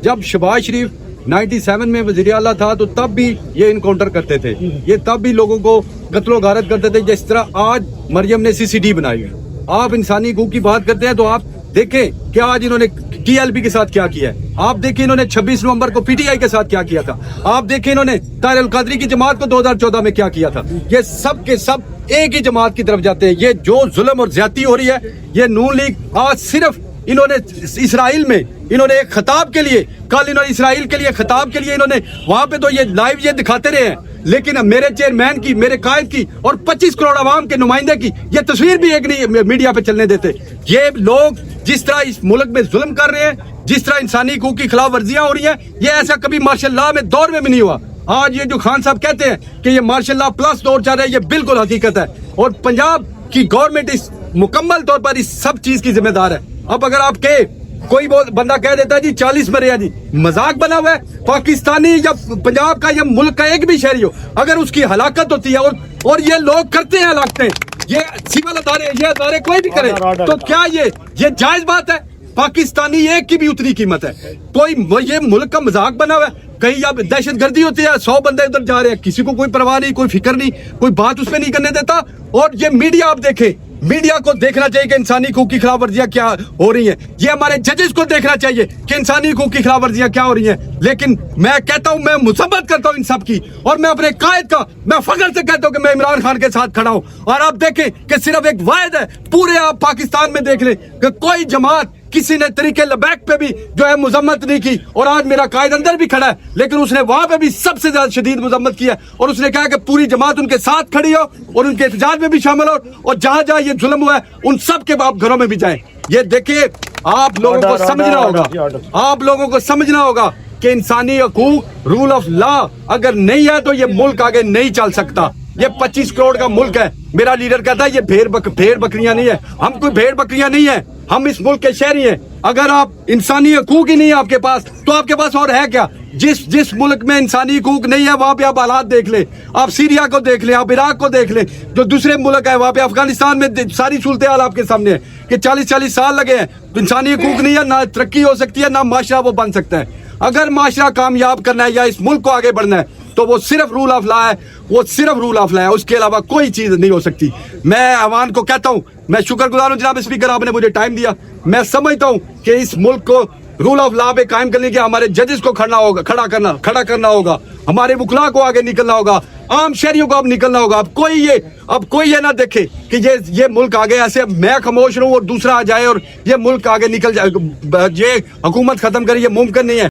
جب شہباز شریف 97 میں وزیر اعلیٰ تھا تو تب بھی یہ انکاؤنٹر کرتے تھے, یہ تب بھی لوگوں کو قتل و غارت کرتے تھے جس طرح آج مریم نے CCD بنائی ہوئی. آپ انسانی حقوق کی بات کرتے ہیں تو آپ دیکھیں کہ آج انہوں نے TLP کے ساتھ کیا کیا ہے, آپ دیکھیں انہوں نے 26 نومبر کو PTI کے ساتھ کیا کیا تھا, آپ دیکھیں انہوں نے طاہر القادری کی جماعت کو 2014 میں کیا کیا تھا. یہ سب کے سب ایک ہی جماعت کی طرف جاتے ہیں. یہ جو ظلم اور زیادتی ہو رہی ہے, یہ نون لیگ آج صرف انہوں نے اسرائیل میں انہوں نے ایک خطاب کے لیے, کل انہوں نے اسرائیل کے لیے خطاب کے لیے انہوں نے وہاں پہ تو یہ لائیو یہ دکھاتے رہے ہیں, لیکن میرے چیئرمین کی, میرے قائد کی اور 25 کروڑ عوام کے نمائندے کی یہ تصویر بھی ایک نہیں میڈیا پہ چلنے دیتے. یہ لوگ جس طرح اس ملک میں ظلم کر رہے ہیں, جس طرح انسانی حقوق کی خلاف ورزیاں ہو رہی ہیں, یہ ایسا کبھی مارشل لاء میں دور میں بھی نہیں ہوا. آج یہ جو خان صاحب کہتے ہیں کہ یہ مارشل لاء پلس دور چل رہا ہے, یہ بالکل حقیقت ہے, اور پنجاب کی گورنمنٹ اس مکمل طور پر اس سب چیز کی ذمہ دار ہے. اب اگر آپ کہ کوئی بندہ کہہ دیتا ہے جی 40 مرے ہیں, جی مذاق بنا ہوا ہے. پاکستانی یا پنجاب کا یا ملک کا ایک بھی شہری ہو اگر اس کی ہلاکت ہوتی ہے اور یہ لوگ کرتے ہیں ہلاکتیں, یہ سول ادارے, یہ ادارے کوئی بھی کرے تو کیا یہ جائز بات ہے؟ پاکستانی ایک کی بھی اتنی قیمت ہے. کوئی یہ ملک کا مذاق بنا ہوا ہے. کہیں اب دہشت گردی ہوتی ہے, 100 بندے ادھر جا رہے ہیں, کسی کو کوئی پرواہ نہیں, کوئی فکر نہیں, کوئی بات اس پہ نہیں کرنے دیتا. اور یہ میڈیا آپ دیکھیں, میڈیا کو دیکھنا چاہیے کہ انسانی حقوق کی خلاف ورزیاں کیا ہو رہی ہیں. یہ ہمارے ججز کو دیکھنا چاہیے کہ انسانی حقوق کی خلاف ورزیاں کیا ہو رہی ہیں. لیکن میں کہتا ہوں, میں مذمت کرتا ہوں ان سب کی, اور میں اپنے قائد کا میں فخر سے کہتا ہوں کہ میں عمران خان کے ساتھ کھڑا ہوں. اور آپ دیکھیں کہ صرف ایک واحد ہے پورے آپ پاکستان میں دیکھ لیں کہ کوئی جماعت کسی نے طریقے لبیک پہ بھی جو ہے مذمت نہیں کی. اور آج میرا قائد اندر بھی کھڑا ہے, لیکن اس نے وہاں پہ بھی سب سے زیادہ شدید مذمت کی ہے, اور اس نے کہا کہ پوری جماعت ان کے ساتھ کھڑی ہو اور ان کے احتجاج میں بھی شامل ہو, اور جہاں جہاں یہ ظلم ہوا ہے ان سب کے آپ گھروں میں بھی جائیں. یہ دیکھیے, آپ لوگوں کو سمجھنا ہوگا, آپ لوگوں کو سمجھنا ہوگا کہ انسانی حقوق, رول آف لا اگر نہیں ہے تو یہ ملک آگے نہیں چل سکتا. یہ 25 کروڑ کا ملک ہے. میرا لیڈر کہتا ہے یہ بھیڑ بکریاں نہیں ہے. ہم کوئی بھیڑ بکریاں نہیں ہیں, ہم اس ملک کے شہری ہیں. اگر آپ انسانی حقوق ہی نہیں ہے آپ کے پاس تو آپ کے پاس اور ہے کیا؟ جس ملک میں انسانی حقوق نہیں ہے وہاں پہ آپ حالات دیکھ لیں, آپ سیریا کو دیکھ لیں, آپ عراق کو دیکھ لیں, جو دوسرے ملک ہے وہاں پہ, افغانستان میں ساری صورتحال آپ کے سامنے ہے کہ 40 سال لگے ہیں. انسانی حقوق نہیں ہے, نہ ترقی ہو سکتی ہے, نہ معاشرہ وہ بن سکتا ہے. اگر معاشرہ کامیاب کرنا ہے یا اس ملک کو آگے بڑھنا ہے تو وہ صرف رول آف لا ہے, وہ صرف رول آف لا ہے, اس کے علاوہ کوئی چیز نہیں ہو سکتی. میں عوام کو کہتا ہوں, میں شکر گزار ہوں جناب اسپیکر, آپ نے مجھے ٹائم دیا. میں سمجھتا ہوں کہ اس ملک کو رول آف لا پہ قائم کرنے کے ہمارے ججز کو کھڑا کرنا ہوگا, ہمارے وکلاء کو آگے نکلنا ہوگا, عام شہریوں کو اب نکلنا ہوگا. اب کوئی یہ نہ دیکھے کہ یہ ملک آگے ایسے میں خاموش رہوں اور دوسرا آ جائے اور یہ ملک آگے نکل جائے, یہ حکومت ختم کرے, یہ ممکن نہیں ہے.